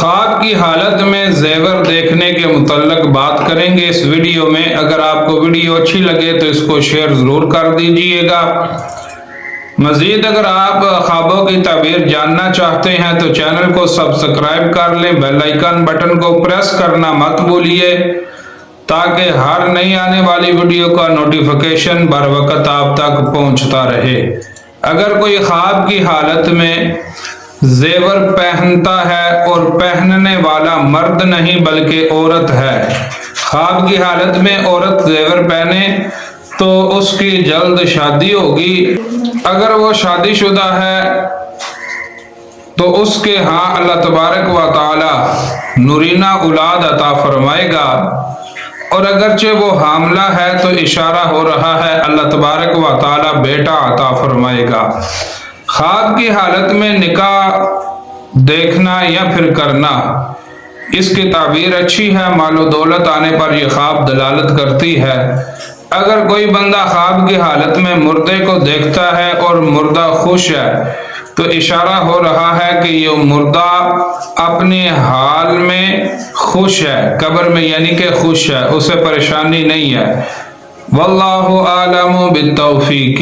خواب کی حالت میں زیور دیکھنے کے متعلق بات کریں گے اس ویڈیو میں۔ اگر آپ کو ویڈیو اچھی لگے تو اس کو شیئر ضرور کر دیجئے گا۔ مزید اگر آپ خوابوں کی تعبیر جاننا چاہتے ہیں تو چینل کو سبسکرائب کر لیں، بیل آئیکن بٹن کو پریس کرنا مت بھولیے تاکہ ہر نئی آنے والی ویڈیو کا نوٹیفیکیشن بر وقت آپ تک پہنچتا رہے۔ اگر کوئی خواب کی حالت میں زیور پہنتا ہے اور پہننے والا مرد نہیں بلکہ عورت ہے، خواب کی حالت میں عورت زیور پہنے تو اس کی جلد شادی ہوگی۔ اگر وہ شادی شدہ ہے تو اس کے ہاں اللہ تبارک و تعالی نورینہ اولاد عطا فرمائے گا، اور اگرچہ وہ حاملہ ہے تو اشارہ ہو رہا ہے اللہ تبارک و تعالی بیٹا عطا فرمائے گا۔ خواب کی حالت میں نکاح دیکھنا یا پھر کرنا، اس کی تعبیر اچھی ہے، مال و دولت آنے پر یہ خواب دلالت کرتی ہے۔ اگر کوئی بندہ خواب کی حالت میں مردے کو دیکھتا ہے اور مردہ خوش ہے تو اشارہ ہو رہا ہے کہ یہ مردہ اپنے حال میں خوش ہے، قبر میں یعنی کہ خوش ہے، اسے پریشانی نہیں ہے۔ واللہ اعلم بالتوفیق۔